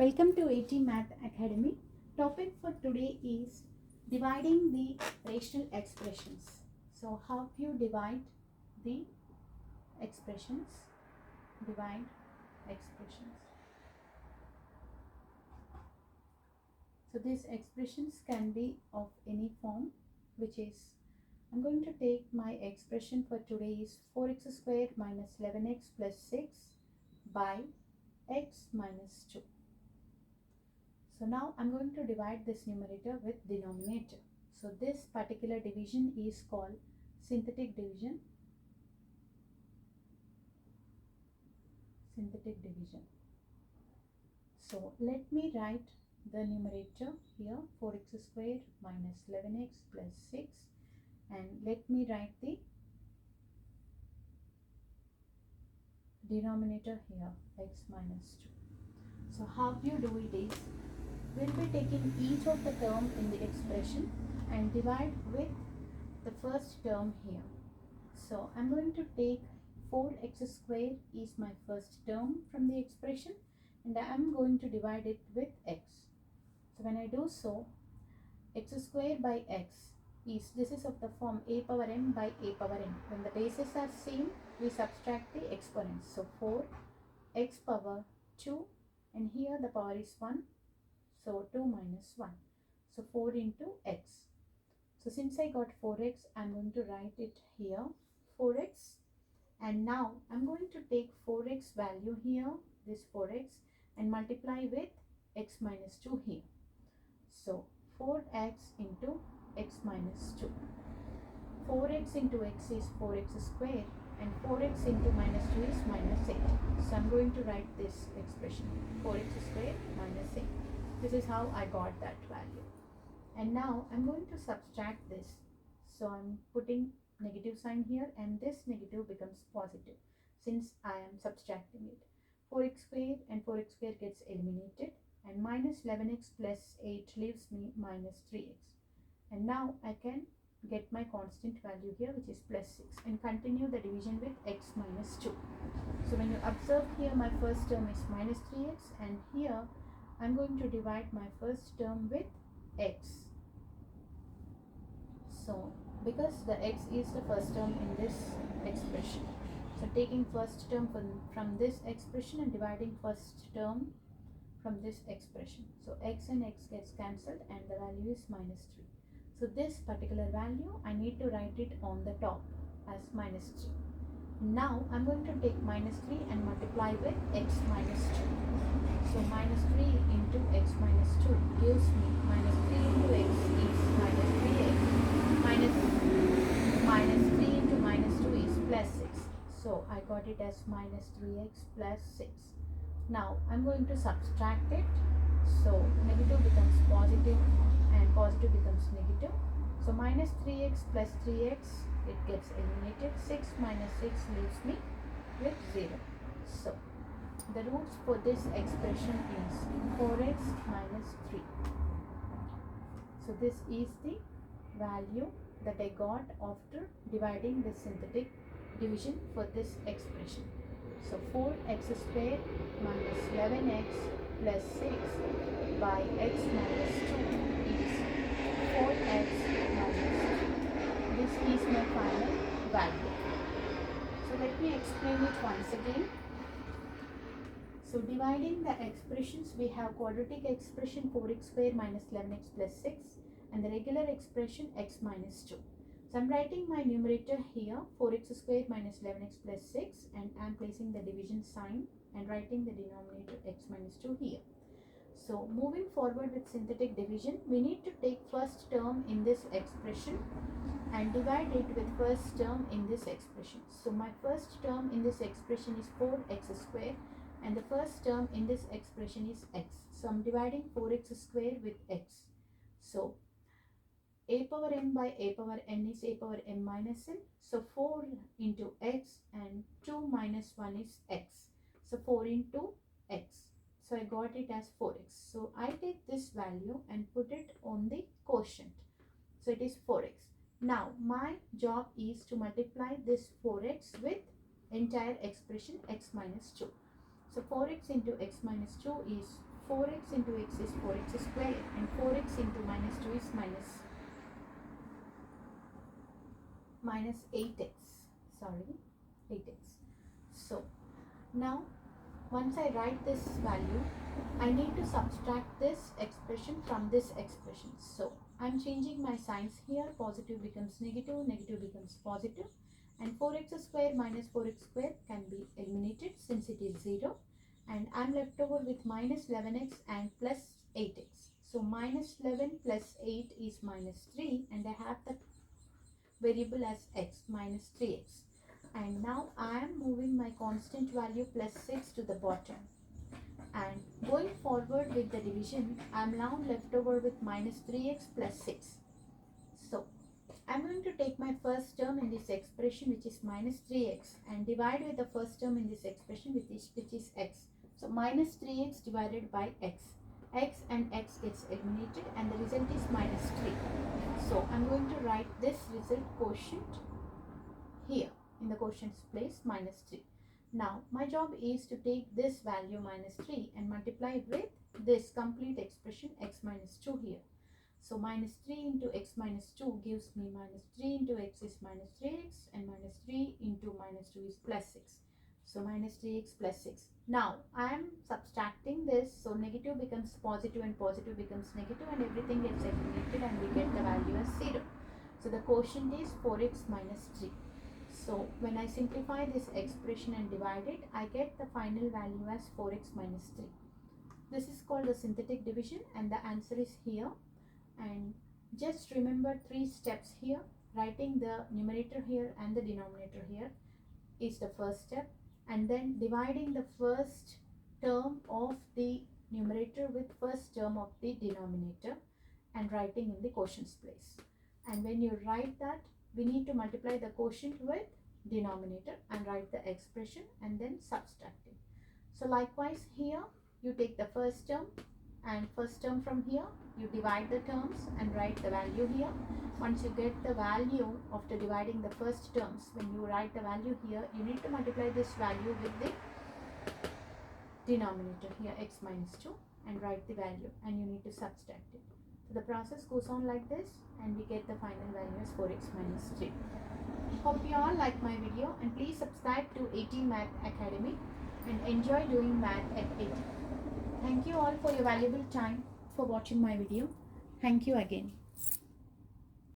Welcome to AT Math Academy. Topic for today is dividing the rational expressions. So how you divide the expressions? Divide expressions. So these expressions can be of any form, which is, I'm going to take my expression for today is 4x squared minus 11x plus 6 by x minus 2. So now I'm going to divide this numerator with denominator. So this particular division is called synthetic division. Synthetic division. So let me write the numerator here, 4x squared minus 11x plus 6, and let me write the denominator here, x minus 2. So how you do it is, we'll be taking each of the term in the expression and divide with the first term here. So I'm going to take 4x squared is my first term from the expression, and I'm going to divide it with x. So when I do so, x squared by x is, this is of the form a power m by a power n. When the bases are same, we subtract the exponents. So 4x power 2, and here the power is 1. So 2 minus 1. So 4 into x. So since I got 4x, I'm going to write it here, 4x. And now I'm going to take 4x value here, this 4x, and multiply with x minus 2 here. So 4x into x minus 2. 4x into x is 4x squared, and 4x into minus 2 is minus 8. So I'm going to write this expression, 4x squared minus 8. This is how I got that value. And now I'm going to subtract this. So I'm putting negative sign here, and this negative becomes positive since I am subtracting it. 4x squared and 4x squared gets eliminated, and minus 11x plus 8 leaves me minus 3x. And now I can get my constant value here, which is plus 6, and continue the division with x minus 2. So when you observe here, my first term is minus 3x, and here I'm going to divide my first term with x. So because the x is the first term in this expression, so taking first term from this expression and dividing first term from this expression. So x and x gets cancelled, and the value is minus 3. So this particular value, I need to write it on the top as minus 3. Now I'm going to take minus 3 and multiply with x minus 2. So minus 3 into x minus 2 gives me minus 3 into x is minus 3x. Minus 3 into minus 2 is plus 6. So I got it as minus 3x plus 6. Now I'm going to subtract it. So negative becomes positive and positive becomes negative. So minus 3x plus 3x, it gets eliminated. 6 minus 6 leaves me with 0. So the roots for this expression is 4x minus 3. So this is the value that I got after dividing the synthetic division for this expression. So 4x squared minus 11x plus 6 by x minus 2 is 4x minus 2. This is my final value. So let me explain it once again. So dividing the expressions, we have quadratic expression 4x squared minus 11x plus 6 and the regular expression x minus 2. So I'm writing my numerator here, 4x squared minus 11x plus 6, and I'm placing the division sign and writing the denominator x minus 2 here. So moving forward with synthetic division, we need to take first term in this expression and divide it with first term in this expression. So my first term in this expression is 4x squared, and the first term in this expression is x. So I'm dividing 4x squared with x. So a power m by a power n is a power m minus n. So 4 into x, and 2 minus 1 is x. So 4 into x. So I got it as 4x. So I take this value and put it on the quotient. So it is 4x. Now my job is to multiply this 4x with entire expression x minus 2. So 4x into x minus 2 is 4x into x is 4x squared, and 4x into minus 2 is minus 8x. Sorry, 8x. So now once I write this value, I need to subtract this expression from this expression. So I'm changing my signs here. Positive becomes negative, negative becomes positive, and 4x square minus 4x square can be eliminated since it is 0, and I'm left over with minus 11x and plus 8x. So minus 11 plus 8 is minus 3, and I have the variable as x, minus 3x. And now I am moving my constant value plus 6 to the bottom, and going forward with the division, I am now left over with minus 3x plus 6. So I am going to take my first term in this expression, which is minus 3x, and divide with the first term in this expression, which is x. So minus 3x divided by x. X and x gets eliminated, and the result is minus 3. So I'm going to write this result quotient here in the quotient's place, minus 3. Now my job is to take this value minus 3 and multiply with this complete expression x minus 2 here. So minus 3 into x minus 2 gives me minus 3 into x is minus 3x, and minus 3 into minus 2 is plus 6. So minus 3x plus 6. Now I am subtracting this, so negative becomes positive and positive becomes negative, and everything gets eliminated, and we get the value as 0. So the quotient is 4x minus 3. So when I simplify this expression and divide it, I get the final value as 4x minus 3. This is called the synthetic division, and the answer is here. And just remember 3 steps here. Writing the numerator here and the denominator here is the first step, and then dividing the first term of the numerator with first term of the denominator and writing in the quotient's place. And when you write that, we need to multiply the quotient with denominator and write the expression and then subtracting. So likewise here, you take the first term, and first term from here, you divide the terms and write the value here. Once you get the value after dividing the first terms, when you write the value here, you need to multiply this value with the denominator here, x minus 2, and write the value, and you need to subtract it. So the process goes on like this, and we get the final value as 4x minus 3. Hope you all like my video, and please subscribe to 80 Math Academy and enjoy doing math at 80. Thank you all for your valuable time for watching my video. Thank you again.